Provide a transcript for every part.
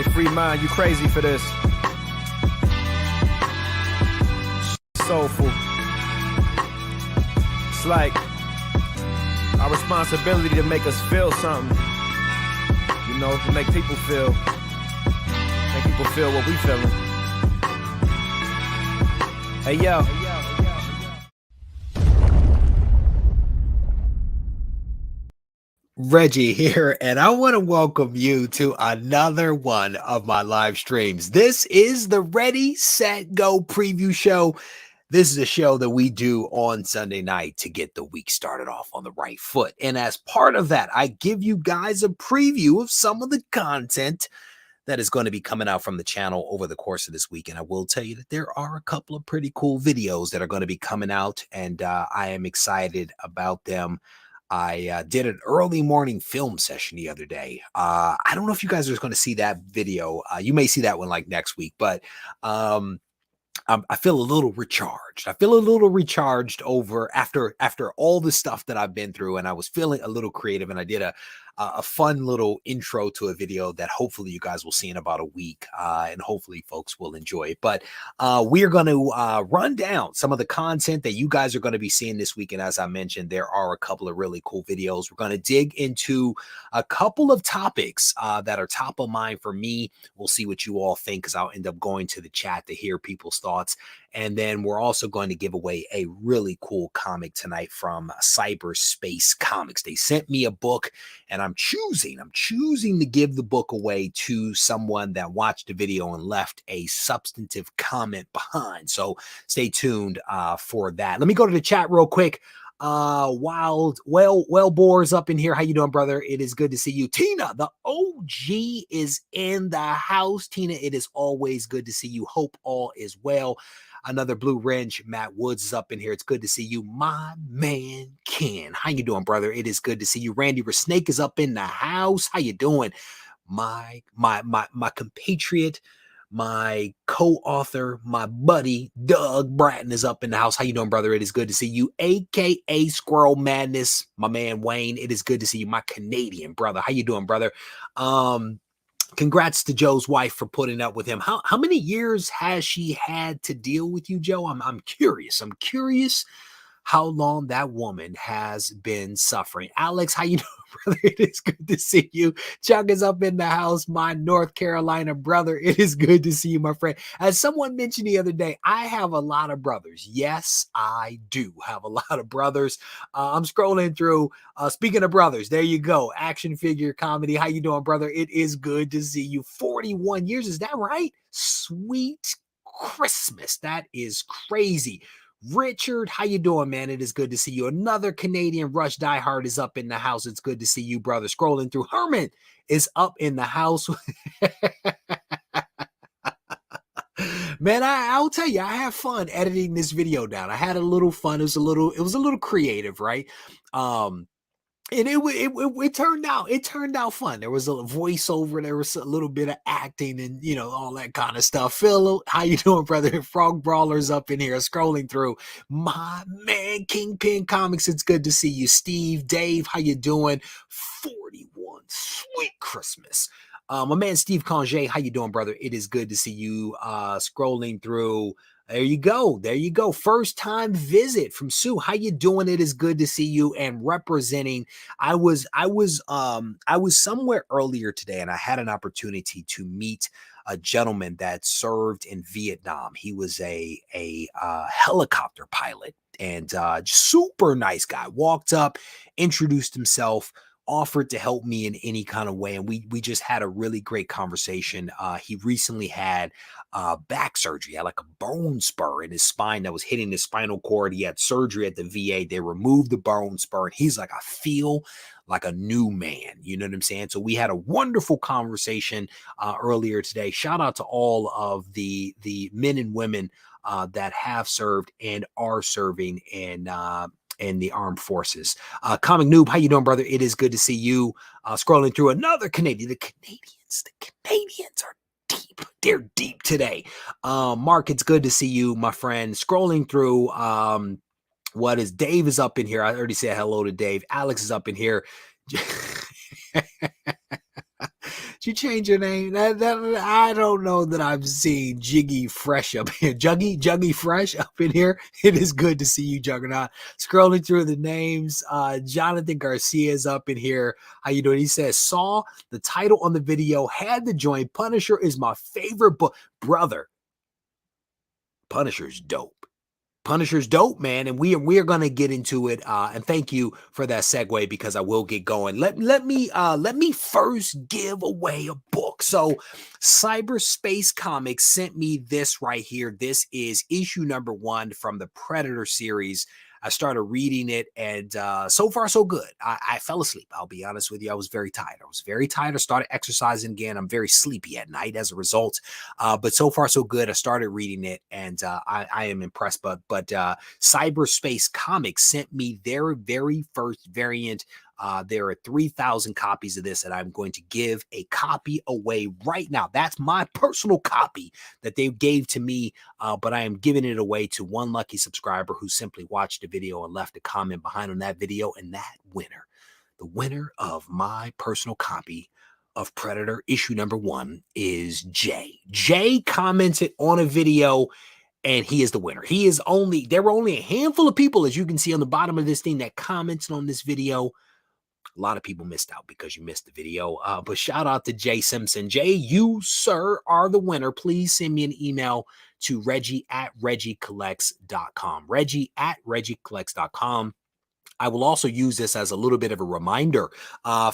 Hey, free mind, you crazy for this. Soulful. It's like our responsibility to make us feel something. You know, to make people feel what we feeling. Hey, yo. Reggie here, and I want to welcome you to another one of my live streams. This is the Ready, Set, Go preview show. This is a show that we do on Sunday night to get the week started off on the right foot. And as part of that, I give you guys a preview of some of the content that is going to be coming out from the channel over the course of this week. And I will tell you that there are a couple of pretty cool videos that are going to be coming out, and I am excited about them. I did an early morning film session the other day. I don't know if you guys are going to see that video. You may see that one like next week, but I feel a little recharged. I feel a little recharged over after all the stuff that I've been through, and I was feeling a little creative, and I did a fun little intro to a video that hopefully you guys will see in about a week, and hopefully folks will enjoy it. But we are going to run down some of the content that you guys are going to be seeing this week. And as I mentioned, there are a couple of really cool videos. We're going to dig into a couple of topics that are top of mind for me. We'll see what you all think, because I'll end up going to the chat to hear people's thoughts. And then we're also going to give away a really cool comic tonight from Cyberspace Comics. They sent me a book, and I'm choosing to give the book away to someone that watched the video and left a substantive comment behind. So stay tuned for that. Let me go to the chat real quick. Well Boar's up in here. How you doing, brother? It is good to see you. Tina, the OG, is in the house. Tina, it is always good to see you. Hope all is well. Another blue wrench. Matt Woods is up in here. It's good to see you. My man Ken, how you doing, brother? It is good to see you. Randy Resnake is up in the house. How you doing? My compatriot, my co-author, my buddy Doug Bratton is up in the house. How you doing, brother? It is good to see you. AKA Squirrel Madness, my man Wayne. It is good to see you, my Canadian brother. How you doing, brother? Congrats to Joe's wife for putting up with him. How many years has she had to deal with you, Joe? I'm curious. I'm curious how long that woman has been suffering. Alex, how you doing, brother? It is good to see you. Chuck is up in the house, my North Carolina brother. It is good to see you, my friend. As someone mentioned the other day, I have a lot of brothers. Yes, I do have a lot of brothers. I'm scrolling through. Speaking of brothers, there you go. Action figure comedy. How you doing, brother? It is good to see you. 41 years, is that right? Sweet Christmas. That is crazy. Richard, how you doing, man? It is good to see you. Another Canadian Rush diehard is up in the house. It's good to see you, brother. Scrolling through. Herman is up in the house. Man, I'll tell you, I have fun editing this video down. I had a little fun. It was a little creative, right? And it turned out fun. There was a voiceover, there was a little bit of acting, and all that kind of stuff. Phil, how you doing, brother? Frog Brawler's up in here scrolling through. My man, Kingpin Comics, it's good to see you. Steve, Dave, how you doing? 41, sweet Christmas. My man Steve Conge, how you doing, brother? It is good to see you. Scrolling through. There you go. There you go. First time visit from Sue. How you doing? It is good to see you. And representing, I was somewhere earlier today, and I had an opportunity to meet a gentleman that served in Vietnam. He was a helicopter pilot, and super nice guy. Walked up, introduced himself, offered to help me in any kind of way. And we just had a really great conversation. He recently had back surgery. He had like a bone spur in his spine that was hitting his spinal cord. He had surgery at the VA. They removed the bone spur. And he's like, I feel like a new man. You know what I'm saying? So we had a wonderful conversation earlier today. Shout out to all of the men and women that have served and are serving in the armed forces. Comic Noob, how you doing, brother? It is good to see you. Scrolling through another Canadian. The Canadians are deep. They're deep today. Mark, it's good to see you, my friend. Scrolling through. Dave is up in here. I already said hello to Dave. Alex is up in here. you change your name? That I don't know that I've seen Jiggy Fresh up here. Juggy Fresh up in here. It is good to see you, Juggernaut. Scrolling through the names, Jonathan Garcia is up in here. How you doing? He says, saw the title on the video, had to join. Punisher is my favorite book. Brother, Punisher's dope. Punisher's dope, man, and we are going to get into it. And thank you for that segue because I will get going. Let me first give away a book. So, Cyberspace Comics sent me this right here. This is issue number 1 from the Predator series. I started reading it, and so far, so good. I fell asleep. I'll be honest with you. I was very tired. I started exercising again. I'm very sleepy at night as a result. But so far, so good. I started reading it, and I am impressed. But Cyberspace Comics sent me their very first variant. There are 3,000 copies of this, and I'm going to give a copy away right now. That's my personal copy that they gave to me, but I am giving it away to one lucky subscriber who simply watched the video and left a comment behind on that video. And that winner, the winner of my personal copy of Predator issue number 1 is Jay. Jay commented on a video, and he is the winner. There were only a handful of people, as you can see on the bottom of this thing, that commented on this video. A lot of people missed out because you missed the video. But shout out to Jay Simpson. Jay, you, sir, are the winner. Please send me an email to Regie@RegieCollects.com. Regie@RegieCollects.com. I will also use this as a little bit of a reminder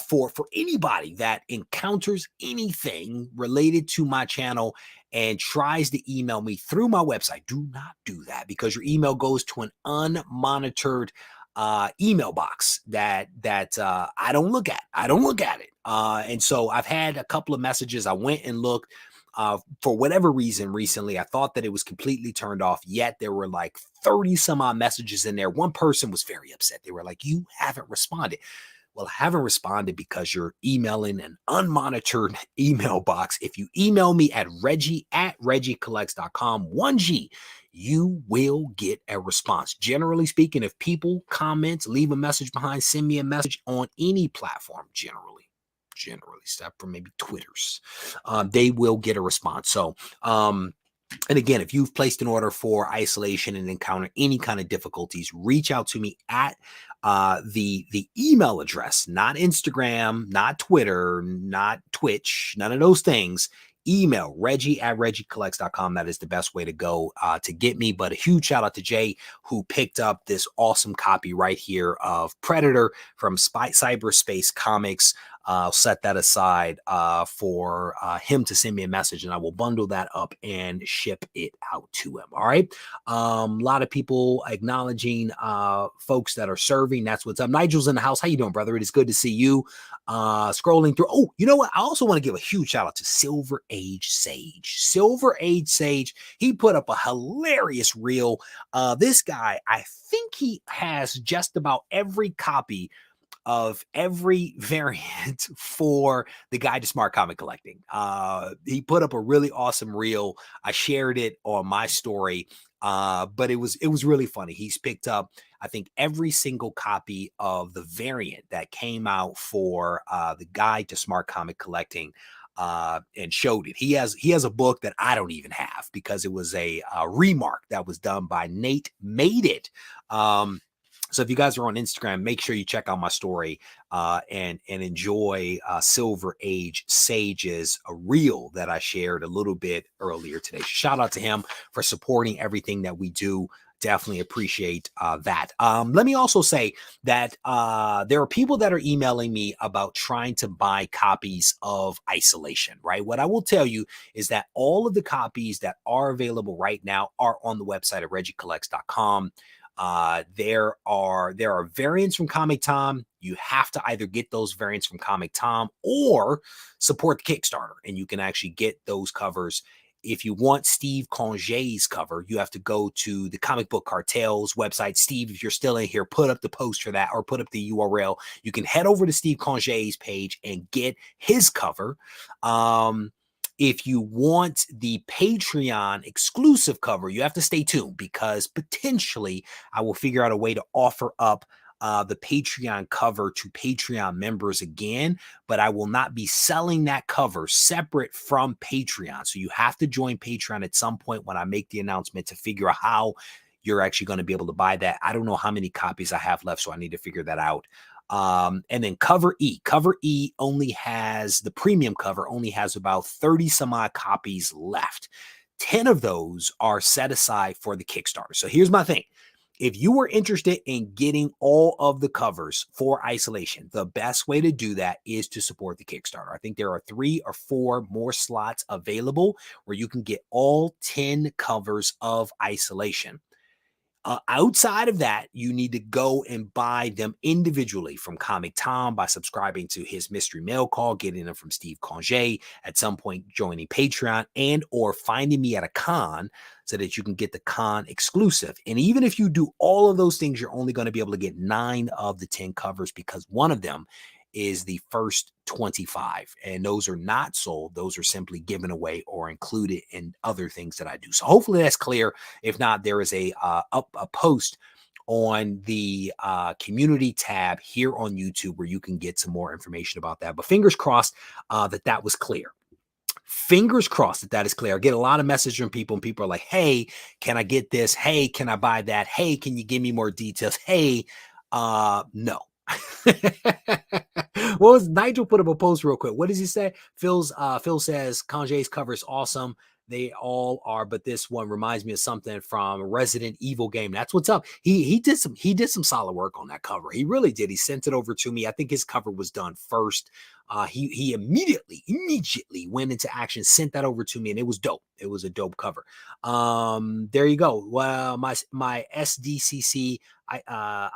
for anybody that encounters anything related to my channel and tries to email me through my website. Do not do that because your email goes to an unmonitored email box that I don't look at. it. And so I've had a couple of messages. I went and looked for whatever reason recently. I thought that it was completely turned off, yet there were like 30 some odd messages in there. One person was very upset. They were like, you haven't responded. Well, I haven't responded because you're emailing an unmonitored email box. If you email me at Regie@RegieCollects.com, 1G, you will get a response. Generally speaking, if people comment, leave a message behind, send me a message on any platform, generally, except for maybe Twitter's, they will get a response. So, and again, if you've placed an order for isolation and encounter any kind of difficulties, reach out to me at the email address, not Instagram, not Twitter, not Twitch, none of those things. Email Regie@RegieCollects.com. That is the best way to go to get me. But a huge shout out to Jay, who picked up this awesome copy right here of Predator from Cyberspace Comics. I'll set that aside for him to send me a message, and I will bundle that up and ship it out to him. All right. A lot of people acknowledging folks that are serving. That's what's up. Nigel's in the house. How you doing, brother? It is good to see you. Scrolling through. Oh, you know what? I also want to give a huge shout out to Silver Age Sage. Silver Age Sage. He put up a hilarious reel. This guy, I think he has just about every copy of every variant for the Guide to Smart Comic Collecting. He put up a really awesome reel. I shared it on my story, but it was really funny. He's picked up, I think, every single copy of the variant that came out for the Guide to Smart Comic Collecting, and showed it. He has a book that I don't even have because it was a remark that was done by Nate Made It. So if you guys are on Instagram, make sure you check out my story and enjoy Silver Age Sage's reel that I shared a little bit earlier today. Shout out to him for supporting everything that we do. Definitely appreciate that. Let me also say that there are people that are emailing me about trying to buy copies of Isolation, right? What I will tell you is that all of the copies that are available right now are on the website at RegieCollects.com. There are variants from Comic Tom. You have to either get those variants from Comic Tom or support the Kickstarter, and you can actually get those covers. If you want Steve Congé's cover, you have to go to the Comic Book Cartel's website. Steve, if you're still in here, put up the post for that or put up the URL. You can head over to Steve Congé's page and get his cover. If you want the Patreon exclusive cover, you have to stay tuned because potentially I will figure out a way to offer up the Patreon cover to Patreon members again, but I will not be selling that cover separate from Patreon. So you have to join Patreon at some point when I make the announcement to figure out how you're actually going to be able to buy that. I don't know how many copies I have left, so I need to figure that out. And then cover E only has, the premium cover only has about 30 some odd copies left. 10 of those are set aside for the Kickstarter. So here's my thing. If you are interested in getting all of the covers for Isolation, the best way to do that is to support the Kickstarter. I think there are 3 or 4 more slots available where you can get all 10 covers of Isolation. Outside of that, you need to go and buy them individually from Comic Tom by subscribing to his mystery mail call, getting them from Steve Conge, at some point joining Patreon, and or finding me at a con so that you can get the con exclusive. And even if you do all of those things, you're only going to be able to get 9 of the 10 covers because one of them is the first 25, and those are not sold. Those are simply given away or included in other things that I do. So hopefully that's clear. If not, there is a post on the community tab here on YouTube where you can get some more information about that. But fingers crossed that was clear. Fingers crossed that is clear. I get a lot of messages from people, and people are like, hey, can I get this? Hey, can I buy that? Hey, can you give me more details? Hey, no. What was Nigel put up a post real quick? What does he say? Phil says Conge's cover is awesome. They all are, but this one reminds me of something from Resident Evil game. That's what's up. He did some solid work on that cover. He really did. He sent it over to me. I think his cover was done first. He immediately went into action, sent that over to me, and it was dope. It was a dope cover. There you go. Well, my SDCC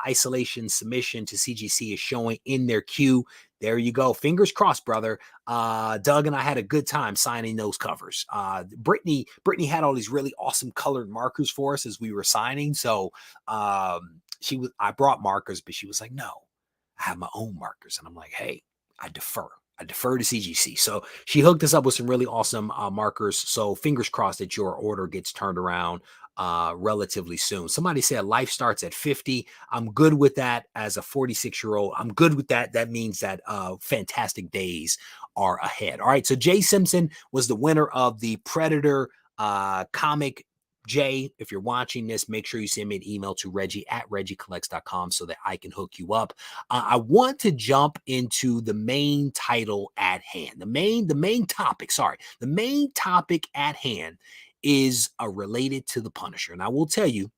Isolation submission to CGC is showing in their queue. There you go. Fingers crossed, brother. Doug and I had a good time signing those covers. Brittany had all these really awesome colored markers for us as we were signing. So I brought markers, but she was like, no, I have my own markers. And I'm like, hey, I defer to CGC. So she hooked us up with some really awesome markers. So fingers crossed that your order gets turned around relatively soon. Somebody said life starts at 50. I'm good with that as a 46-year-old. I'm good with that. That means that fantastic days are ahead. All right. So Jay Simpson was the winner of the Predator comic. Jay, if you're watching this, make sure you send me an email to Regie@regiecollects.com so that I can hook you up. I want to jump into the main title at hand. The main topic at hand is related to the Punisher. And I will tell you,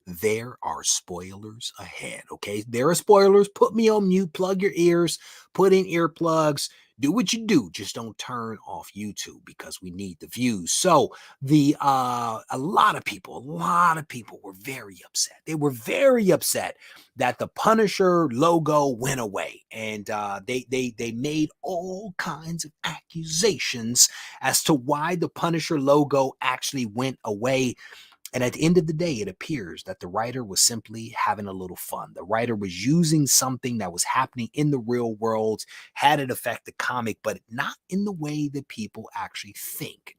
there are spoilers ahead. Okay. There are spoilers. Put me on mute, plug your ears, put in earplugs, do what you do. Just don't turn off YouTube because we need the views. So a lot of people were very upset. They were very upset that the Punisher logo went away. And they made all kinds of accusations as to why the Punisher logo actually went away. And at the end of the day, it appears that the writer was simply having a little fun. The writer was using something that was happening in the real world, had it affect the comic, but not in the way that people actually think.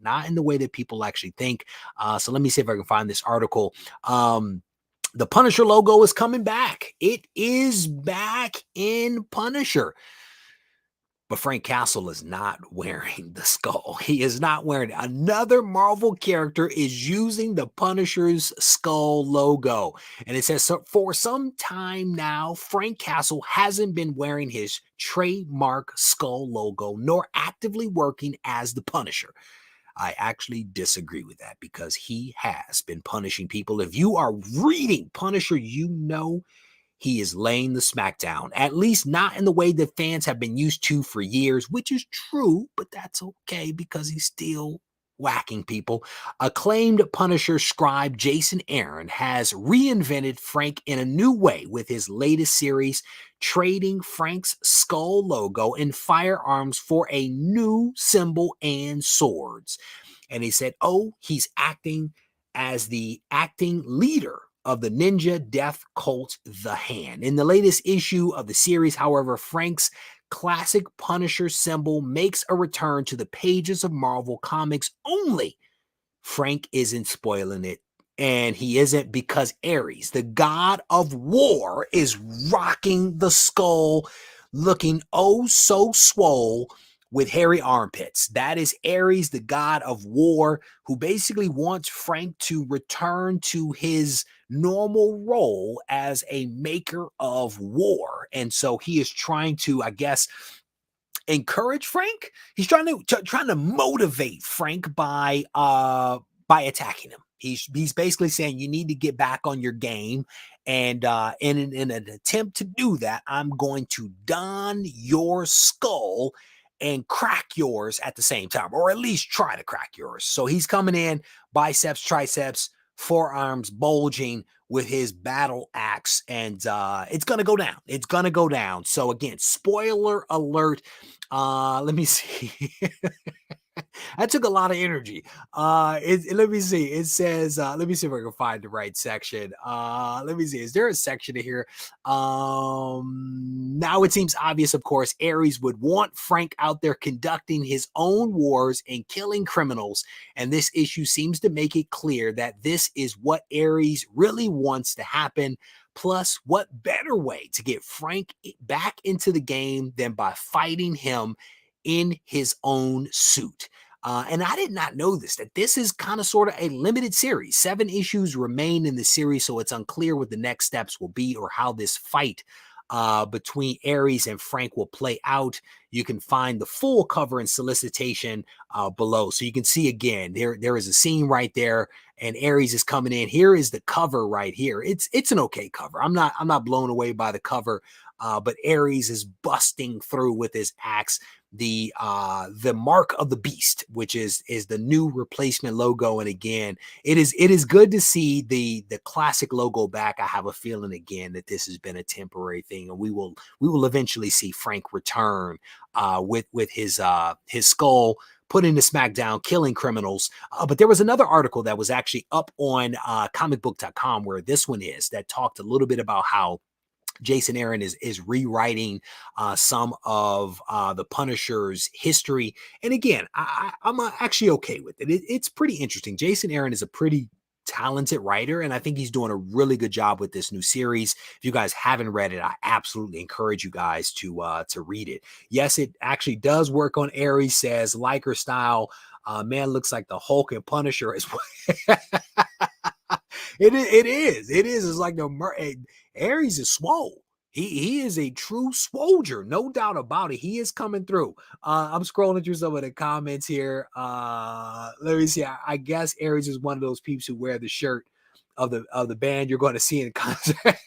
So let me see if I can find this article. The Punisher logo is coming back. It is back in Punisher. But Frank Castle is not wearing the skull. He is not wearing it. Another Marvel character is using the Punisher's skull logo. And it says, so for some time now, Frank Castle hasn't been wearing his trademark skull logo, nor actively working as the Punisher. I actually disagree with that because he has been punishing people. If you are reading Punisher, you know he is laying the smackdown, at least not in the way that fans have been used to for years, which is true, but that's okay because he's still whacking people. Acclaimed Punisher scribe Jason Aaron has reinvented Frank in a new way with his latest series, trading Frank's skull logo and firearms for a new symbol and swords. And he said, he's acting as the acting leader of the ninja death cult, The Hand. In the latest issue of the series, however, Frank's classic Punisher symbol makes a return to the pages of Marvel Comics only. Frank isn't spoiling it. And he isn't because Ares, the god of war, is rocking the skull, looking oh so swole with hairy armpits. That is Ares, the god of war, who basically wants Frank to return to his normal role as a maker of war. And so he is trying to, I guess, encourage Frank. He's trying to motivate Frank by attacking him. He's basically saying you need to get back on your game, and in an attempt to do that, I'm going to don your skull and crack yours at the same time, or at least try to crack yours. So he's coming in, biceps, triceps, forearms bulging with his battle axe, and it's gonna go down. It's gonna go down. So again, spoiler alert. Let me see. That took a lot of energy. Let me see. It says, let me see if I can find the right section. Let me see. Is there a section in here? Now it seems obvious, of course, Ares would want Frank out there conducting his own wars and killing criminals. And this issue seems to make it clear that this is what Ares really wants to happen. Plus, what better way to get Frank back into the game than by fighting him in his own suit? And I did not know this, that this is kind of sort of a limited series. 7 issues remain in the series, so it's unclear what the next steps will be or how this fight between Ares and Frank will play out. You can find the full cover and solicitation below. So you can see again, there is a scene right there, and Ares is coming in. Here is the cover right here. It's an okay cover. I'm not blown away by the cover, but Ares is busting through with his axe. The mark of the beast, which is the new replacement logo. And again, it is good to see the classic logo back. I have a feeling again that this has been a temporary thing, and we will eventually see Frank return with his skull put into SmackDown, killing criminals. But there was another article that was actually up on comicbook.com where this one is, that talked a little bit about how Jason Aaron is rewriting some of the Punisher's history. And again, I'm actually okay with it. It's pretty interesting. Jason Aaron is a pretty talented writer, and I think he's doing a really good job with this new series. If you guys haven't read it, I absolutely encourage you guys to read it. Yes, it actually does work on Ares, says Liker Style. Man looks like the Hulk and Punisher as well. It is. It's like Ares is swole. He is a true swoldier, no doubt about it. He is coming through. I'm scrolling through some of the comments here. Let me see. I guess Ares is one of those peeps who wear the shirt of the band you're going to see in concert.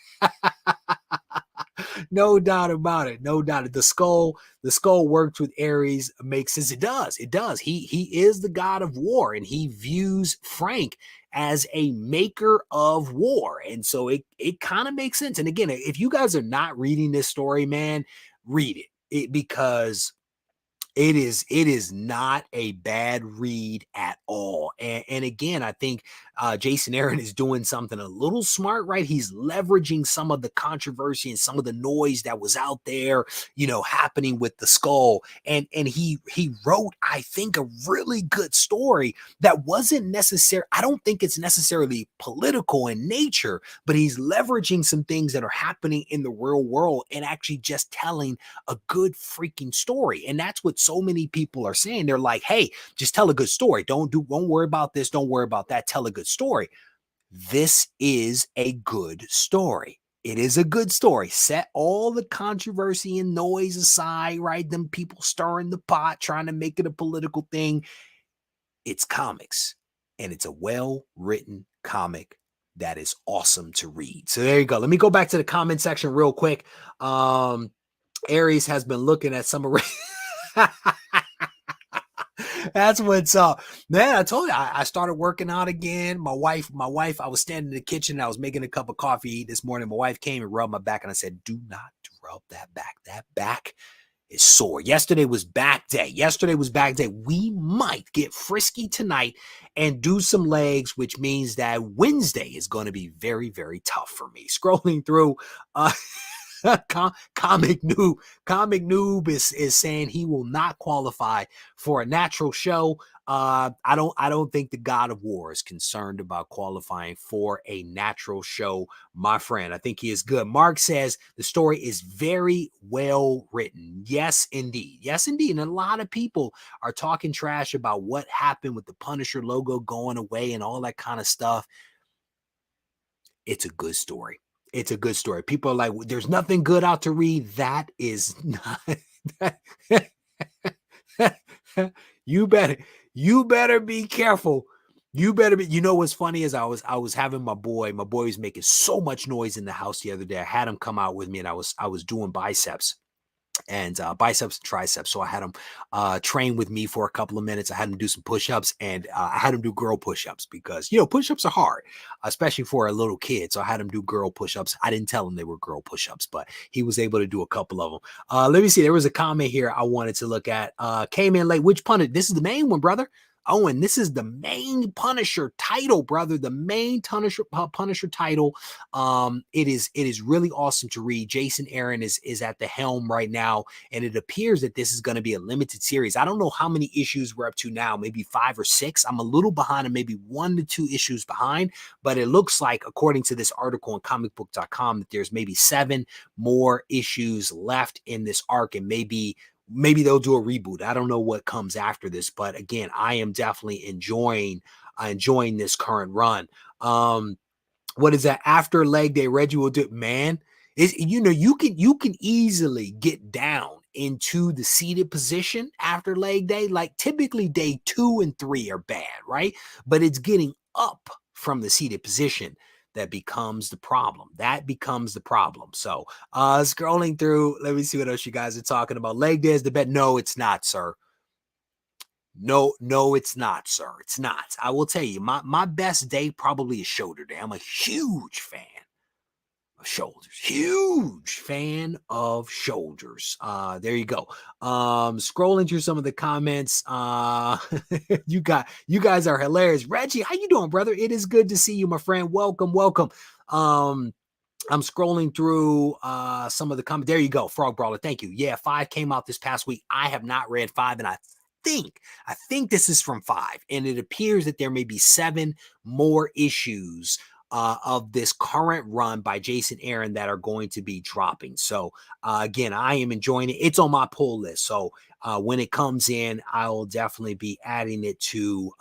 No doubt about it. No doubt. The skull works with Ares, makes sense. It does. He is the god of war, and he views Frank as a maker of war. And so it kind of makes sense. And again, if you guys are not reading this story, man, read it because it is not a bad read at all. And again, I think Jason Aaron is doing something a little smart, right? He's leveraging some of the controversy and some of the noise that was out there, happening with the skull. And he wrote, I think, a really good story that wasn't necessary. I don't think it's necessarily political in nature, but he's leveraging some things that are happening in the real world and actually just telling a good freaking story. And that's what so many people are saying. They're like, hey, just tell a good story. Don't worry about this. Don't worry about that. Tell a good story. This is a good story. It is a good story. Set all the controversy and noise aside, right? Them people stirring the pot, trying to make it a political thing. It's comics, and it's a well-written comic that is awesome to read. So there you go. Let me go back to the comment section real quick. Ares has been looking at some of That's what's up, man. I told you I started working out again. My wife, I was standing in the kitchen. I was making a cup of coffee this morning. My wife came and rubbed my back, and I said, do not rub that back. That back is sore. Yesterday was back day. We might get frisky tonight and do some legs, which means that Wednesday is going to be very, very tough for me. Scrolling through, Comic Noob is saying he will not qualify for a natural show. I don't think the God of War is concerned about qualifying for a natural show, my friend. I think he is good. Mark says the story is very well written. Yes, indeed. Yes, indeed. And a lot of people are talking trash about what happened with the Punisher logo going away and all that kind of stuff. It's a good story. It's a good story. People are like, there's nothing good out to read. That is not. you better be careful. You know what's funny is I was having my boy was making so much noise in the house the other day. I had him come out with me and I was doing biceps and biceps and triceps. So I had him train with me for a couple of minutes. I had him do some push-ups and I had him do girl push-ups because, push-ups are hard, especially for a little kid. So I had him do girl push-ups. I didn't tell him they were girl push-ups, but he was able to do a couple of them. Let me see. There was a comment here I wanted to look at. Came in late. Which Punisher? This is the main one, brother. Owen, this is the main Punisher title, brother. The main Punisher title. It is really awesome to read. Jason Aaron is at the helm right now, and it appears that this is going to be a limited series. I don't know how many issues we're up to now, maybe 5 or 6. I'm a little behind, and maybe 1 to 2 issues behind, but it looks like, according to this article on comicbook.com, that there's maybe 7 more issues left in this arc, and maybe they'll do a reboot. I don't know what comes after this, but again, I am definitely enjoying this current run. What is that? After leg day, Reggie will do, man. You can easily get down into the seated position after leg day. Like typically day 2 and 3 are bad, right? But it's getting up from the seated position that becomes the problem. So scrolling through, let me see what else you guys are talking about. Leg day is the bet. No, it's not, sir. No, it's not, sir. It's not. I will tell you, my best day probably is shoulder day. I'm a huge fan of shoulders. Huge fan of shoulders. There you go. Scrolling through some of the comments. You guys are hilarious. Reggie, how you doing, brother? It is good to see you, my friend. Welcome. I'm scrolling through some of the comments. There you go. Frog Brawler. Thank you. Yeah, 5 came out this past week. I have not read 5, and I think this is from 5, and it appears that there may be 7 more issues of this current run by Jason Aaron that are going to be dropping. So again, I am enjoying it. It's on my pull list. So when it comes in, I'll definitely be adding it to,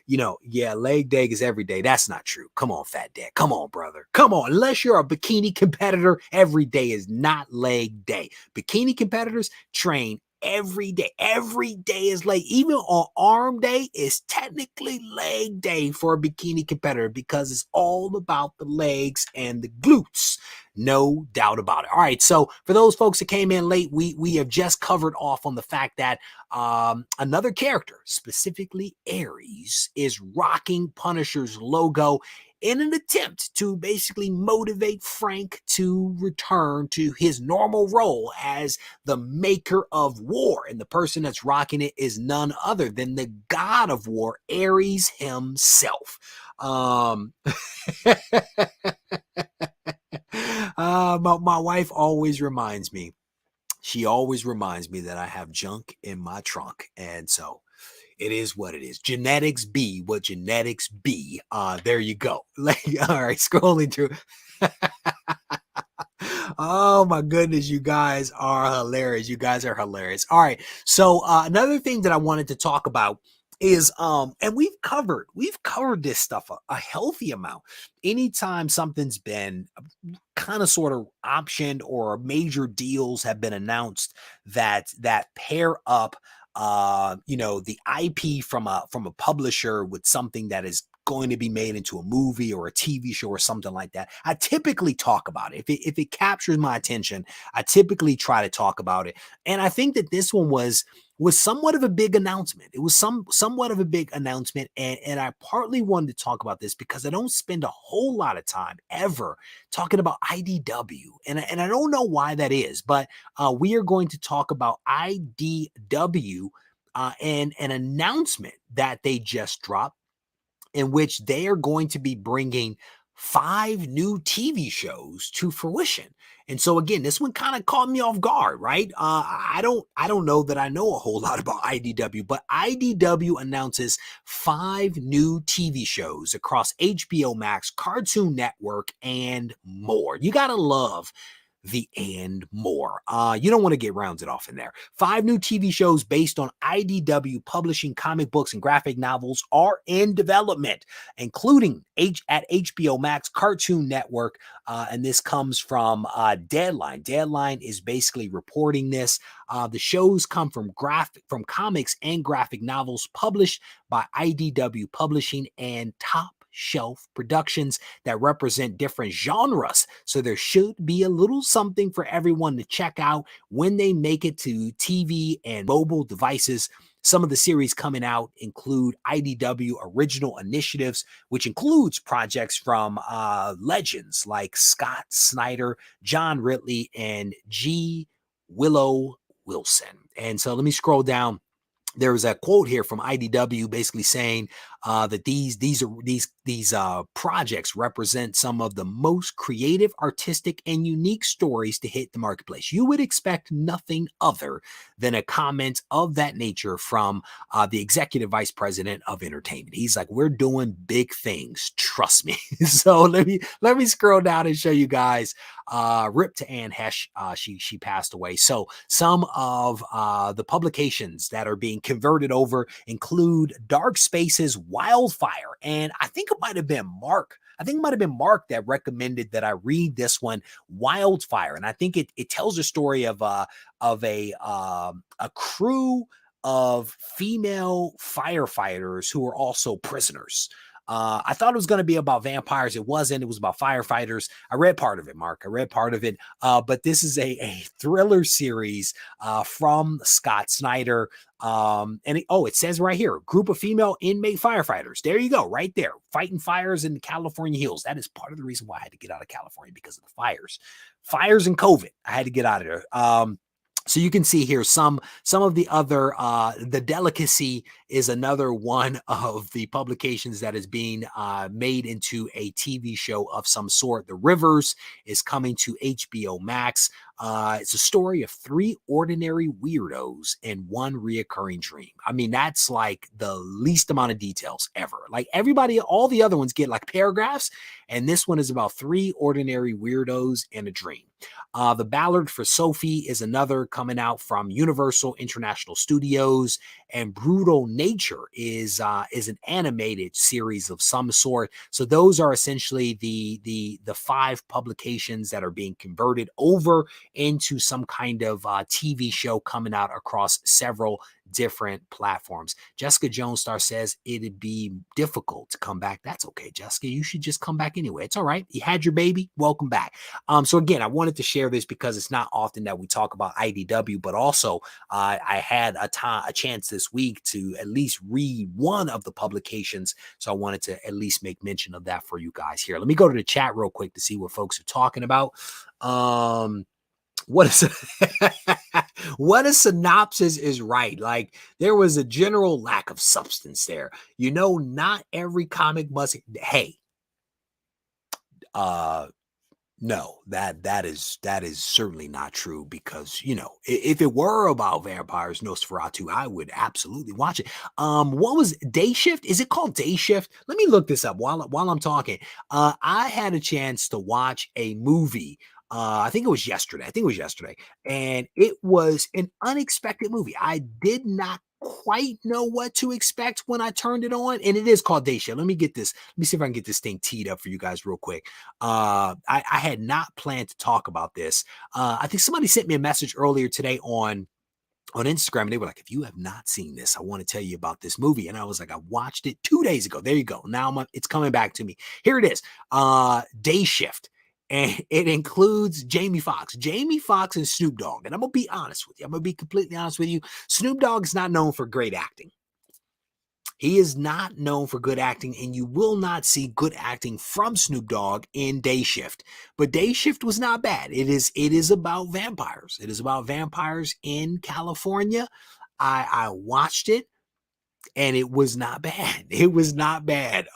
leg day is every day. That's not true. Come on, Fat Dad. Come on, brother. Come on. Unless you're a bikini competitor, every day is not leg day. Bikini competitors train every day. Every day is leg. Even on arm day is technically leg day for a bikini competitor because it's all about the legs and the glutes. No doubt about it. All right. So for those folks that came in late, we have just covered off on the fact that another character, specifically Ares, is rocking Punisher's logo in an attempt to basically motivate Frank to return to his normal role as the maker of war. And the person that's rocking it is none other than the God of War, Ares himself. My wife always reminds me. She always reminds me that I have junk in my trunk. And so it is what it is. Genetics be what genetics be. There you go. All right, scrolling through. Oh my goodness, you guys are hilarious. You guys are hilarious. All right. So another thing that I wanted to talk about is and we've covered this stuff a healthy amount. Anytime something's been kind of sort of optioned or major deals have been announced that pair up the IP from a publisher with something that is going to be made into a movie or a TV show or something like that, I typically talk about it. If it captures my attention, I typically try to talk about it. And I think that this one was somewhat of a big announcement. It was somewhat of a big announcement. And I partly wanted to talk about this because I don't spend a whole lot of time ever talking about IDW. And I don't know why that is, but we are going to talk about IDW and an announcement that they just dropped in which they are going to be bringing 5 new TV shows to fruition. And so again, this one kind of caught me off guard, right? I don't know that I know a whole lot about IDW, but IDW announces 5 new TV shows across HBO Max, Cartoon Network, and more. You gotta love the and more. You don't want to get rounded off in there. 5 new TV shows based on IDW publishing comic books and graphic novels are in development, including at HBO Max, Cartoon Network, and this comes from Deadline. Deadline is basically reporting this. The shows come from comics and graphic novels published by IDW Publishing and Top Shelf Productions that represent different genres. So there should be a little something for everyone to check out when they make it to TV and mobile devices. Some of the series coming out include IDW original initiatives, which includes projects from legends like Scott Snyder, John Ridley, and G. Willow Wilson. And so let me scroll down. There was a quote here from IDW basically saying that these projects represent some of the most creative, artistic, and unique stories to hit the marketplace. You would expect nothing other than a comment of that nature from the executive vice president of entertainment. He's like, "We're doing big things, trust me." So let me scroll down and show you guys. Rip to Anne Hesh, she passed away. So some of the publications that are being converted over include Dark Spaces Wildfire. And I think it might have been Mark. I think it might have been Mark that recommended that I read this one, Wildfire. And I think it tells a story of a crew of female firefighters who are also prisoners. I thought it was going to be about vampires. It wasn't. It was about firefighters. I read part of it, Mark. I read part of it. But this is a thriller series from Scott Snyder. It says right here, group of female inmate firefighters. There you go, right there, fighting fires in the California hills. That is part of the reason why I had to get out of California, because of the fires and COVID. I had to get out of there. So you can see here some of the other, The Delicacy is another one of the publications that is being made into a TV show of some sort. The Rivers is coming to HBO Max. It's a story of 3 ordinary weirdos and 1 reoccurring dream. I mean, that's like the least amount of details ever. Like everybody, all the other ones get like paragraphs, and this one is about 3 ordinary weirdos and a dream. The Ballad for Sophie is another coming out from Universal International Studios, and Brutal Nature is an animated series of some sort. So those are essentially the 5 publications that are being converted over into some kind of TV show coming out across several different platforms. Jessica Jonestar says it'd be difficult to come back. That's okay, Jessica. You should just come back anyway. It's all right. You had your baby. Welcome back. So again, I wanted to share this because it's not often that we talk about IDW, but also I had a chance this week to at least read one of the publications. So I wanted to at least make mention of that for you guys here. Let me go to the chat real quick to see what folks are talking about. What a synopsis is right. Like there was a general lack of substance there. You know, not every comic must. Hey, no, that is certainly not true, because you know, if it were about vampires, Nosferatu, I would absolutely watch it. What was Day Shift? Is it called Day Shift? Let me look this up while I'm talking. I had a chance to watch a movie. I think it was yesterday. And it was an unexpected movie. I did not quite know what to expect when I turned it on, and it is called Day Shift. Let me get this. Let me see if I can get this thing teed up for you guys real quick. I had not planned to talk about this. I think somebody sent me a message earlier today on Instagram, and they were like, "If you have not seen this, I want to tell you about this movie." And I was like, "I watched it 2 days ago." There you go. Now it's coming back to me. Here it is. Day Shift. And it includes Jamie Foxx and Snoop Dogg. And I'm going to be honest with you. I'm going to be completely honest with you. Snoop Dogg is not known for great acting. He is not known for good acting, and you will not see good acting from Snoop Dogg in Day Shift. But Day Shift was not bad. It is about vampires. It is about vampires in California. I watched it. and it was not bad. It was not bad.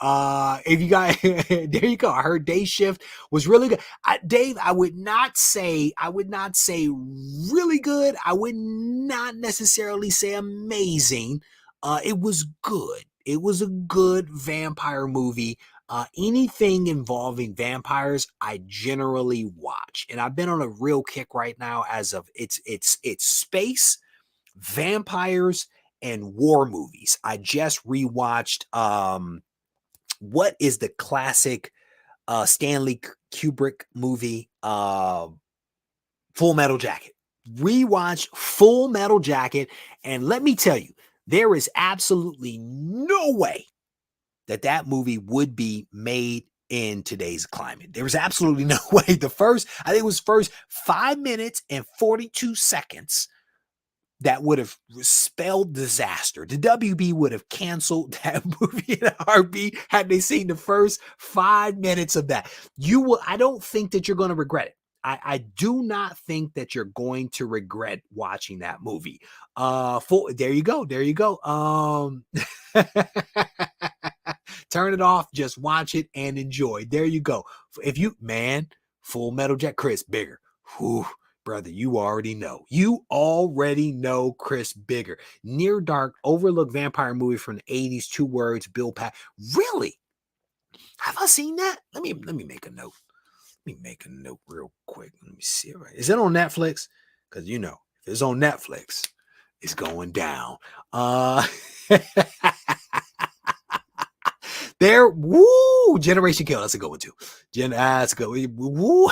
If you guys, there you go. I heard Day Shift was really good. Dave, I would not say really good. I would not necessarily say amazing. It was good. It was a good vampire movie. Anything involving vampires, I generally watch, and I've been on a real kick right now. As of it's space, vampires, and war movies. I just rewatched what is the classic Stanley Kubrick movie, Full Metal Jacket. Rewatch Full Metal Jacket, and let me tell you, there is absolutely no way that movie would be made in today's climate. There was absolutely no way. I think it was first 5 minutes and 42 seconds that would have spelled disaster. The WB would have canceled that movie in a heartbeat had they seen the first 5 minutes of that. I don't think that you're going to regret it. I do not think that you're going to regret watching that movie. There you go. Turn it off, just watch it and enjoy. There you go. Full Metal Jacket, Chris Bigger. Whew. Brother, you already know. Chris Bigger. Near Dark, overlooked vampire movie from the 80s. 2 words, Bill Pat. Really? Have I seen that? Let me make a note. Let me make a note real quick. Let me see. Is it on Netflix? Because if it's on Netflix, it's going down. Generation Kill. That's a good one too. That's a good one. Woo.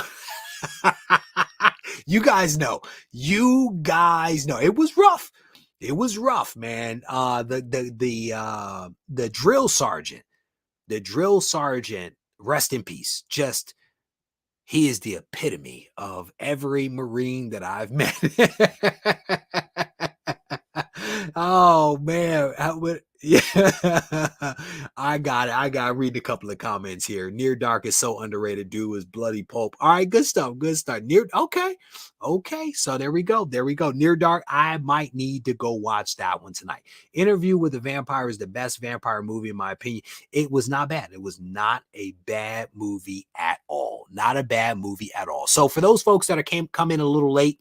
You guys know. It was rough. It was rough, man. The drill sergeant, rest in peace. He is the epitome of every Marine that I've met. Oh man. I got it. I got to read a couple of comments here. Near Dark is so underrated. Dude is bloody pulp. All right, good stuff. Okay. So there we go. Near Dark. I might need to go watch that one tonight. Interview with the Vampire is the best vampire movie in my opinion. It was not bad. It was not a bad movie at all. So for those folks that come in a little late,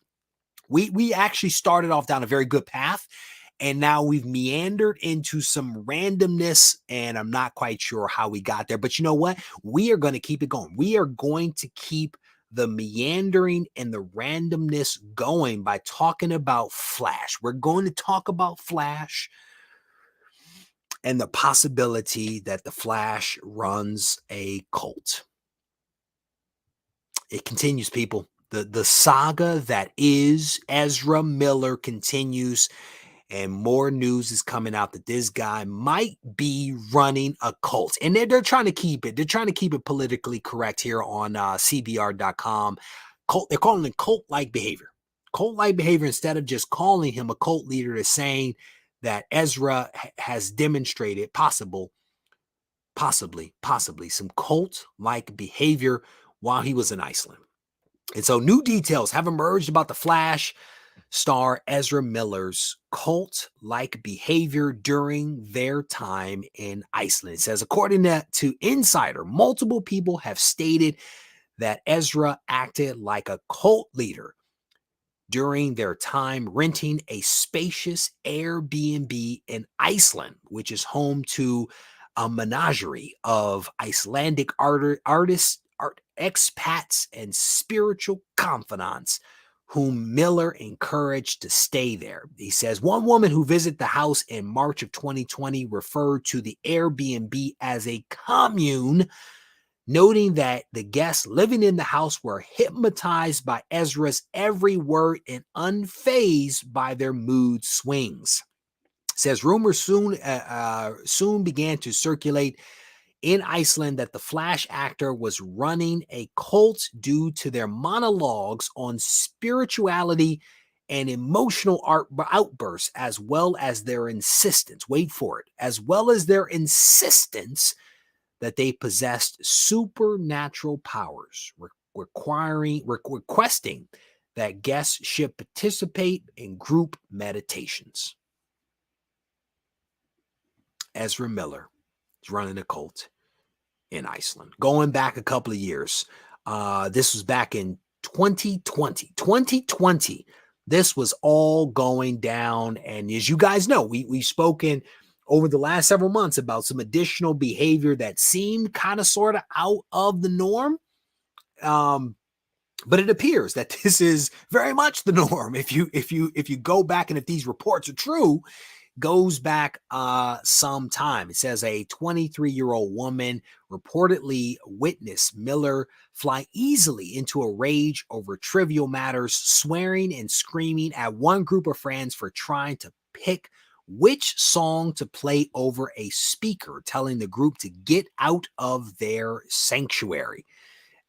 we actually started off down a very good path. And now we've meandered into some randomness, and I'm not quite sure how we got there. But you know what? We are going to keep it going. We are going to keep the meandering and the randomness going by talking about Flash. We're going to talk about Flash and the possibility that the Flash runs a cult. It continues, people. The saga that is Ezra Miller continues. And more news is coming out that this guy might be running a cult. And they're trying to keep it. They're trying to keep it politically correct here on CBR.com. They're calling it cult-like behavior. Cult-like behavior instead of just calling him a cult leader. They're saying that Ezra has demonstrated possibly some cult-like behavior while he was in Iceland. And so new details have emerged about the Flash star Ezra Miller's cult-like behavior during their time in Iceland. It says, according to Insider, multiple people have stated that Ezra acted like a cult leader during their time renting a spacious Airbnb in Iceland, which is home to a menagerie of Icelandic artists, expats, and spiritual confidants whom Miller encouraged to stay there. He says one woman who visited the house in March of 2020 referred to the Airbnb as a commune, noting that the guests living in the house were hypnotized by Ezra's every word and unfazed by their mood swings. It says rumors soon began to circulate in Iceland that the Flash actor was running a cult due to their monologues on spirituality and emotional outbursts, as well as their insistence, that they possessed supernatural powers, requesting that guests should participate in group meditations. Ezra Miller is running a cult in Iceland. Going back a couple of years. This was back in 2020. 2020. This was all going down. And as you guys know, we've spoken over the last several months about some additional behavior that seemed kind of sort of out of the norm. But it appears that this is very much the norm. If you go back and if these reports are true, goes back some time. It says a 23-year-old woman reportedly witnessed Miller fly easily into a rage over trivial matters, swearing and screaming at one group of friends for trying to pick which song to play over a speaker, telling the group to get out of their sanctuary.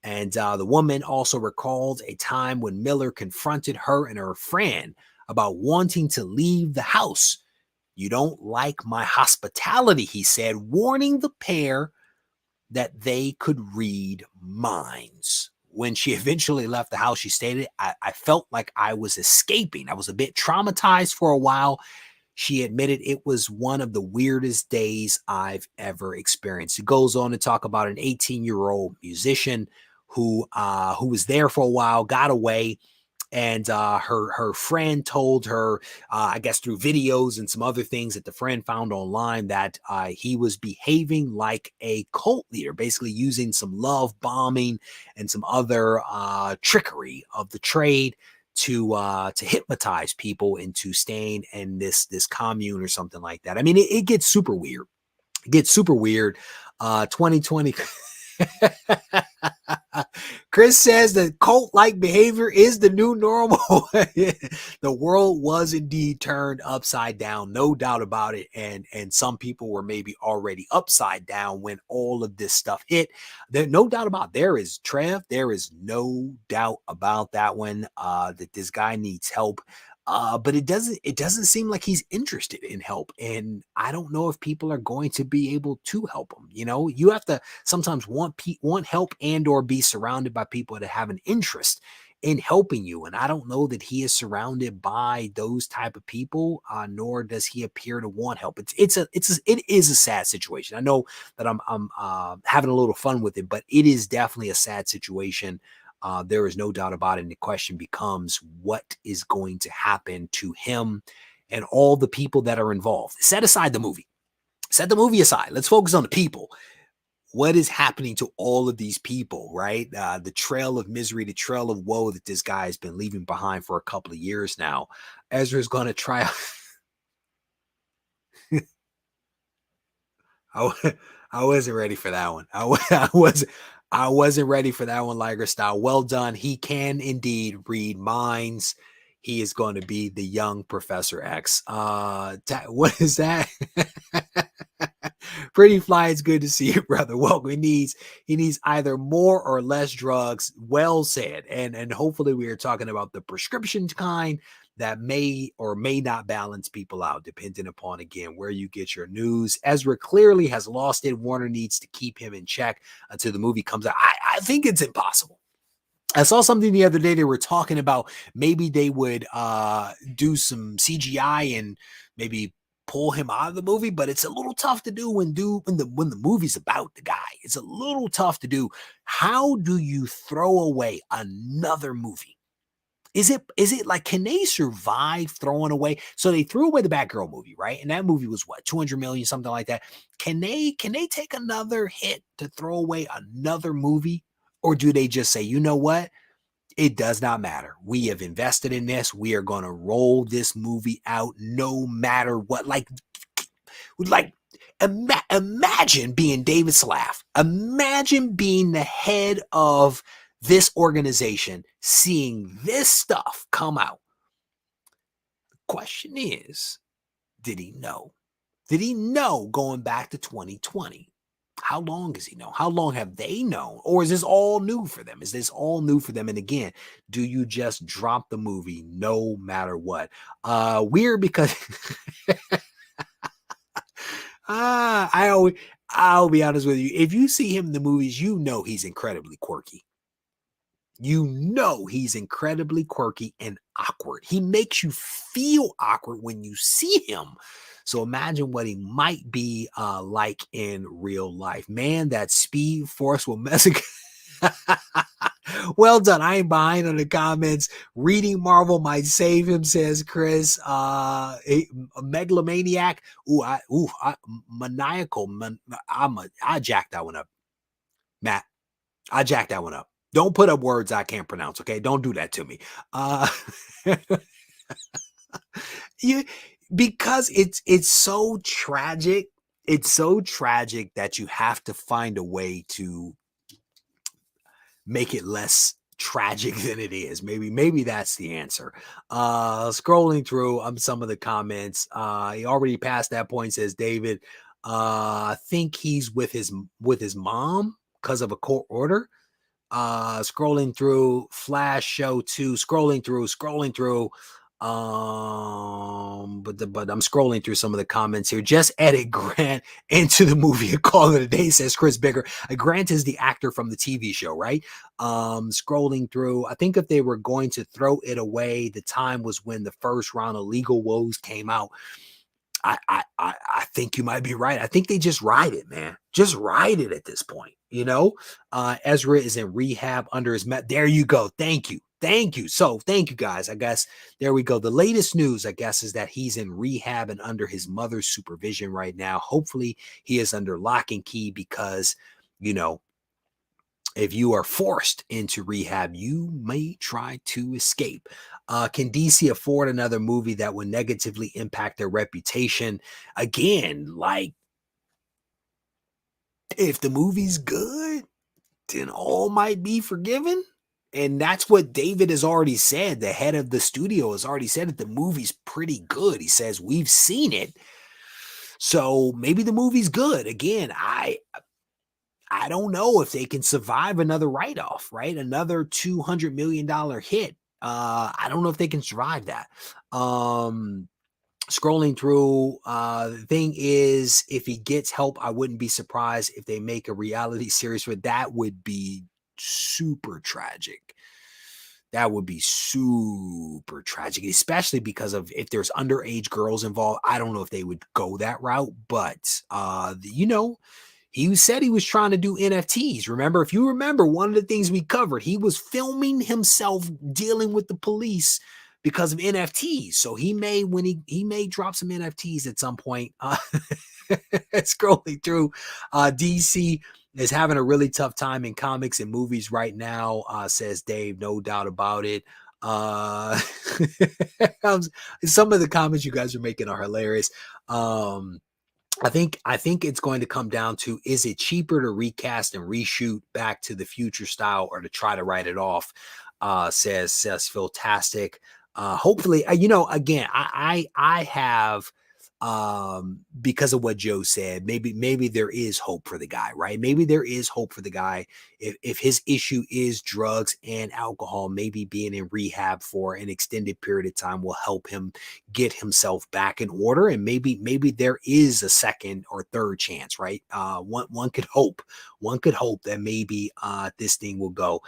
And the woman also recalled a time when Miller confronted her and her friend about wanting to leave the house. "You don't like my hospitality," he said, warning the pair that they could read minds. When she eventually left the house, she stated, I felt like I was escaping. I was a bit traumatized for a while. She admitted it was one of the weirdest days I've ever experienced. It goes on to talk about an 18-year-old musician who was there for a while, got away, and her friend told her, I guess through videos and some other things that the friend found online, that he was behaving like a cult leader, basically using some love bombing and some other trickery of the trade to hypnotize people into staying in this commune or something like that. I mean, it gets super weird. It gets super weird. 2020. Chris says that cult-like behavior is the new normal. The world was indeed turned upside down, no doubt about it. And some people were maybe already upside down when all of this stuff hit. There, no doubt about, there is Trev. There is no doubt about that one, that this guy needs help. But it doesn't seem like he's interested in help. And I don't know if people are going to be able to help him. You know, you have to sometimes want help and or be surrounded by people that have an interest in helping you. And I don't know that he is surrounded by those type of people, nor does he appear to want help. It is a sad situation. I know that I'm having a little fun with it, but it is definitely a sad situation. There is no doubt about it. And the question becomes, what is going to happen to him and all the people that are involved? Set aside the movie. Set the movie aside. Let's focus on the people. What is happening to all of these people, right? The trail of misery, the trail of woe that this guy has been leaving behind for a couple of years now. Ezra's going to try I wasn't ready for that one. I wasn't ready for that one, Liger style. Well done. He can indeed read minds. He is going to be the young Professor X. What is that? Pretty Fly, it's good to see you, brother. Welcome. He needs either more or less drugs. Well said. And hopefully we are talking about the prescription kind that may or may not balance people out, depending upon, again, where you get your news. Ezra clearly has lost it. Warner needs to keep him in check until the movie comes out. I think it's impossible. I saw something the other day. They were talking about maybe they would do some CGI and maybe pull him out of the movie, but it's a little tough to do when the movie's about the guy. It's a little tough to do. How do you throw away another movie? Is it like, can they survive throwing away? So they threw away the Batgirl movie, right? And that movie was what, 200 million, something like that. Can they take another hit to throw away another movie? Or do they just say, you know what? It does not matter. We have invested in this. We are going to roll this movie out no matter what. Imagine being David Slav. Imagine being the head of this organization, seeing this stuff come out. The question is, did he know? Did he know going back to 2020? How long does he know? How long have they known? Or is this all new for them? Is this all new for them? And again, do you just drop the movie no matter what? Weird because I'll be honest with you. If you see him in the movies, you know he's incredibly quirky. You know he's incredibly quirky and awkward. He makes you feel awkward when you see him. So imagine what he might be like in real life. Man, that speed force will mess. Well done. I ain't behind on the comments. Reading Marvel might save him, says Chris. A megalomaniac. Maniacal. I jacked that one up. Matt, I jacked that one up. Don't put up words I can't pronounce, okay? Don't do that to me. Yeah, because it's so tragic. It's so tragic that you have to find a way to make it less tragic than it is. Maybe that's the answer. Scrolling through some of the comments. He already passed that point, says David. I think he's with his mom because of a court order. Scrolling through Flash Show 2, scrolling through but I'm scrolling through some of the comments here. Just edit Grant into the movie and call it a day, says Chris Bigger. Grant is the actor from the TV show, right? Scrolling through, I think if they were going to throw it away, the time was when the first round of Legal Woes came out. I think you might be right. I think they just ride it, man. Just ride it at this point, you know? Ezra is in rehab under his there you go. Thank you. So thank you guys. I guess there we go. The latest news, I guess, is that he's in rehab and under his mother's supervision right now. Hopefully he is under lock and key because, you know, if you are forced into rehab, you may try to escape. Can DC afford another movie that would negatively impact their reputation? Again, like, if the movie's good, then all might be forgiven. And that's what David has already said. The head of the studio has already said that the movie's pretty good. He says, we've seen it. So maybe the movie's good. Again, I don't know if they can survive another write-off, right? Another $200 million hit. I don't know if they can survive that. Scrolling through, the thing is, if he gets help, I wouldn't be surprised if they make a reality series for that. Would be super tragic. That would be super tragic, especially because of if there's underage girls involved. I don't know if they would go that route, but you know, he said he was trying to do NFTs. Remember, if you remember, one of the things we covered, he was filming himself dealing with the police because of NFTs. So he may, when he may drop some NFTs at some point. Scrolling through, DC is having a really tough time in comics and movies right now, says Dave. No doubt about it. Some of the comments you guys are making are hilarious. I think it's going to come down to, is it cheaper to recast and reshoot Back to the Future style or to try to write it off? Says Philtastic. Hopefully, you know, again, I have, because of what Joe said, maybe there is hope for the guy, right? Maybe there is hope for the guy. If his issue is drugs and alcohol, maybe being in rehab for an extended period of time will help him get himself back in order. And maybe there is a second or third chance, right? One could hope that maybe this thing will go.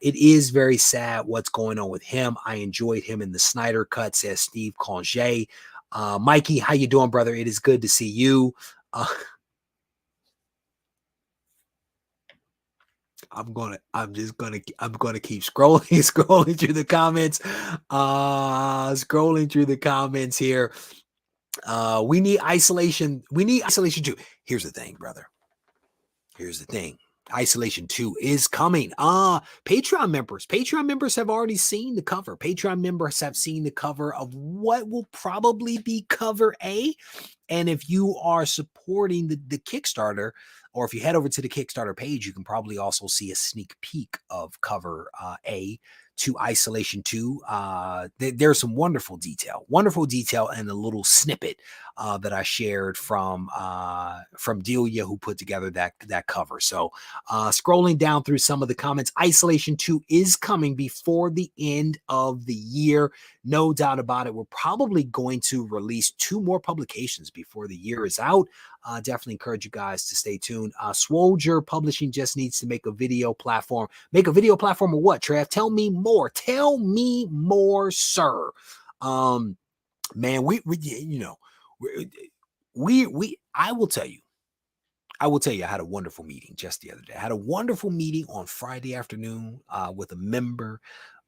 It is very sad what's going on with him. I enjoyed him in the Snyder Cut, says Steve Conge. Mikey, how you doing, brother? It is good to see you. I'm gonna keep scrolling through the comments. Scrolling through the comments here. We need isolation. We need isolation 2. Here's the thing, brother. Here's the thing. Isolation 2 is coming. Patreon members have already seen the cover. Patreon members have seen the cover of what will probably be cover A. And if you are supporting the Kickstarter, or if you head over to the Kickstarter page, you can probably also see a sneak peek of cover A to Isolation 2. There's some wonderful detail and a little snippet that I shared from Delia, who put together that cover. So scrolling down through some of the comments, Isolation 2 is coming before the end of the year. no doubt about it. We're probably going to release 2 more publications before the year is out. Definitely encourage you guys to stay tuned. Swoldier Publishing just needs to make a video platform. Make a video platform of what, Trav? Tell me more. Tell me more, sir. Man, I will tell you. I had a wonderful meeting just the other day. I had a wonderful meeting on Friday afternoon with a member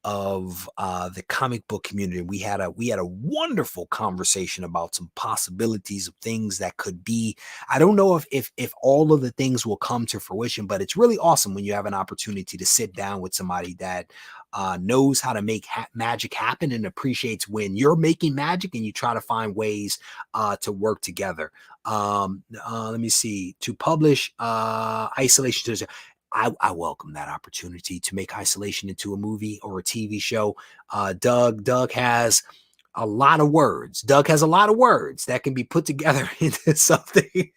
of the comic book community. We had a wonderful conversation about some possibilities of things that could be. I don't know if all of the things will come to fruition, but it's really awesome when you have an opportunity to sit down with somebody that knows how to make magic happen and appreciates when you're making magic, and you try to find ways to work together. Let me see. To publish Isolation. I welcome that opportunity to make Isolation into a movie or a TV show. Doug has a lot of words. Doug has a lot of words that can be put together into something.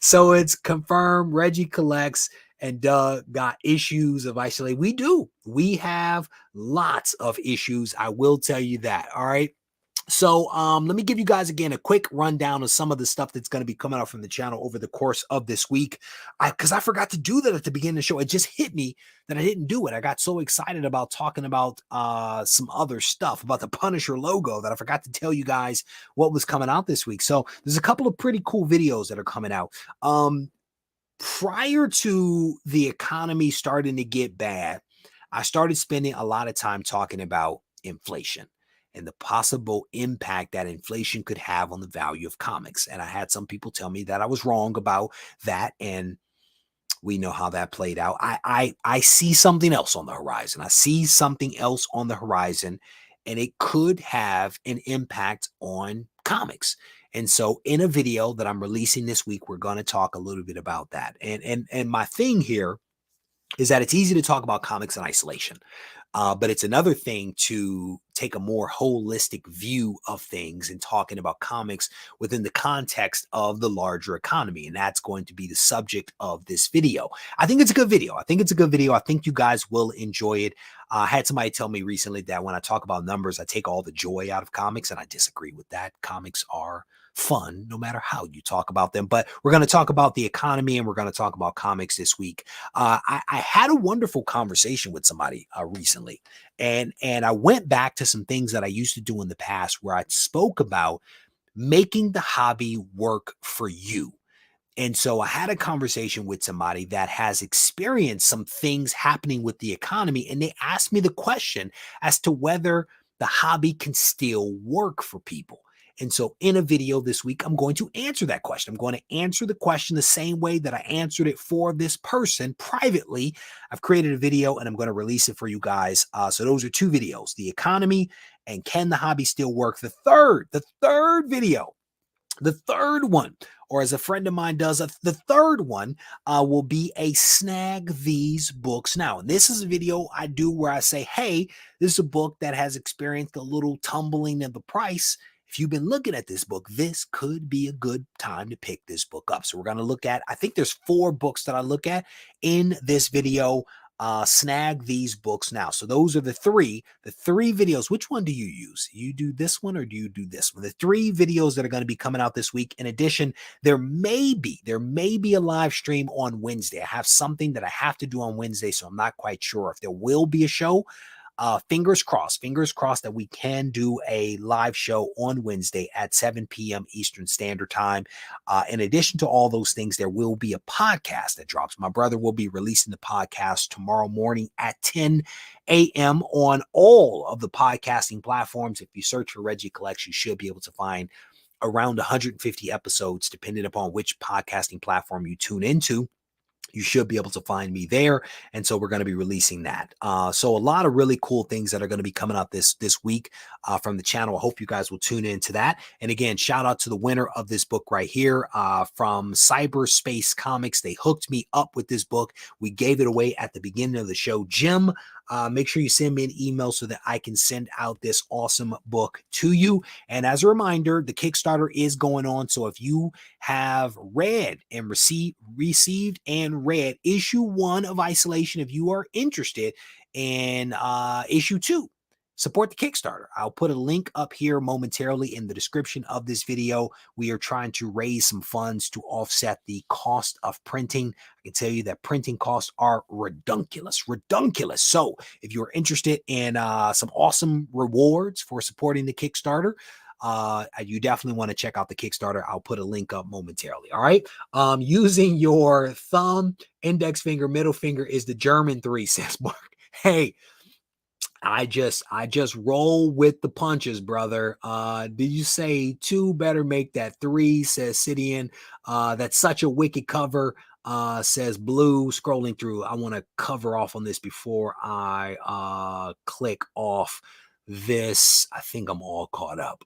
So it's confirmed. Regie collects, and Doug got issues of Isolation. We do. We have lots of issues. I will tell you that. All right. So let me give you guys again a quick rundown of some of the stuff that's going to be coming out from the channel over the course of this week. Because I forgot to do that at the beginning of the show. It just hit me that I didn't do it. I got so excited about talking about some other stuff, about the Punisher logo, that I forgot to tell you guys what was coming out this week. So there's a couple of pretty cool videos that are coming out. Prior to the economy starting to get bad, I started spending a lot of time talking about inflation and the possible impact that inflation could have on the value of comics. And I had some people tell me that I was wrong about that. And we know how that played out. I see something else on the horizon. I see something else on the horizon, and it could have an impact on comics. And so in a video that I'm releasing this week, we're going to talk a little bit about that. And my thing here is that it's easy to talk about comics in isolation. But it's another thing to take a more holistic view of things and talking about comics within the context of the larger economy. And that's going to be the subject of this video. I think it's a good video. I think you guys will enjoy it. I had somebody tell me recently that when I talk about numbers, I take all the joy out of comics, and I disagree with that. Comics are fun no matter how you talk about them. But we're going to talk about the economy, and we're going to talk about comics this week. I had a wonderful conversation with somebody recently, and I went back to some things that I used to do in the past where I spoke about making the hobby work for you. And so I had a conversation with somebody that has experienced some things happening with the economy, and they asked me the question as to whether the hobby can still work for people. And so in a video this week, I'm going to answer that question. I'm going to answer the question the same way that I answered it for this person privately. I've created a video, and I'm going to release it for you guys. So those are 2 videos, the economy and can the hobby still work? The third video, the third one, or as a friend of mine does, the third one will be a snag these books now. And this is a video I do where I say, hey, this is a book that has experienced a little tumbling in the price. If you've been looking at this book, this could be a good time to pick this book up. So we're going to look at, I think there's 4 books that I look at in this video. Snag these books now. So those are the three videos. Which one do you use? You do this one or do you do this one? The 3 videos that are going to be coming out this week. In addition, there may be a live stream on Wednesday. I have something that I have to do on Wednesday, so I'm not quite sure if there will be a show. Fingers crossed that we can do a live show on Wednesday at 7 p.m. Eastern Standard Time. In addition to all those things, there will be a podcast that drops. My brother will be releasing the podcast tomorrow morning at 10 a.m. on all of the podcasting platforms. If you search for Regie Collects, you should be able to find around 150 episodes, depending upon which podcasting platform you tune into. You should be able to find me there. And so we're going to be releasing that. So a lot of really cool things that are going to be coming out this week from the channel. I hope you guys will tune into that. And again, shout out to the winner of this book right here from Cyberspace Comics. They hooked me up with this book. We gave it away at the beginning of the show. Jim, make sure you send me an email so that I can send out this awesome book to you. And as a reminder, the Kickstarter is going on. So if you have read and received and read issue 1 of Isolation, if you are interested in issue 2, support the Kickstarter. I'll put a link up here momentarily in the description of this video. We are trying to raise some funds to offset the cost of printing. I can tell you that printing costs are redunculous. So if you're interested in some awesome rewards for supporting the Kickstarter, you definitely want to check out the Kickstarter. I'll put a link up momentarily. All right. Using your thumb, index finger, middle finger is the German 3, says Mark. Hey, I just roll with the punches, brother. Did you say 2 better make that 3, says Sidian. That's such a wicked cover, says Blue. Scrolling through, I want to cover off on this before I click off this. I think I'm all caught up.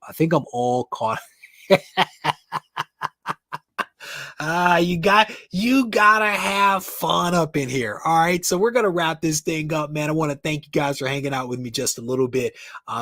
You gotta have fun up in here. All right, so we're gonna wrap this thing up, man. I want to thank you guys for hanging out with me just a little bit.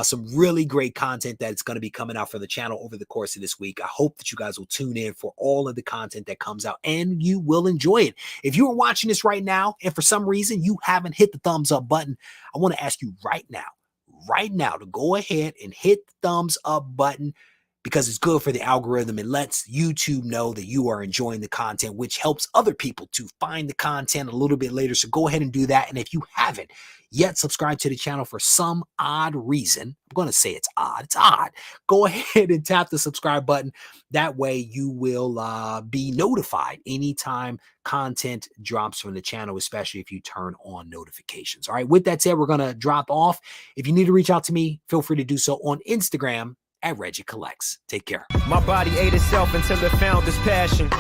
Some really great content that's going to be coming out for the channel over the course of this week. I hope that you guys will tune in for all of the content that comes out, and you will enjoy it. If you are watching this right now and for some reason you haven't hit the thumbs up button, I want to ask you right now to go ahead and hit the thumbs up button, because it's good for the algorithm. It lets YouTube know that you are enjoying the content, which helps other people to find the content a little bit later. So go ahead and do that. And if you haven't yet subscribed to the channel for some odd reason, I'm going to say it's odd, go ahead and tap the subscribe button. That way you will be notified anytime content drops from the channel, especially if you turn on notifications. All right, with that said, we're going to drop off. If you need to reach out to me, feel free to do so on Instagram at Regie Collects. Take care. My body ate itself until it found its passion.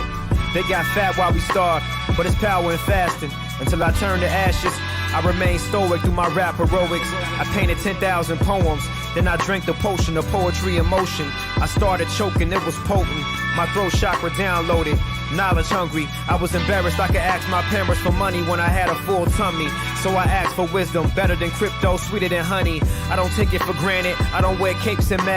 They got fat while we starved, but it's power in fasting. Until I turn to ashes, I remain stoic through my rap heroics. I painted 10,000 poems, then I drank the potion of poetry and motion. I started choking, it was potent. My throat chakra downloaded. Knowledge hungry, I was embarrassed I could ask my parents for money when I had a full tummy. So I asked for wisdom, better than crypto, sweeter than honey. I don't take it for granted, I don't wear capes and masks.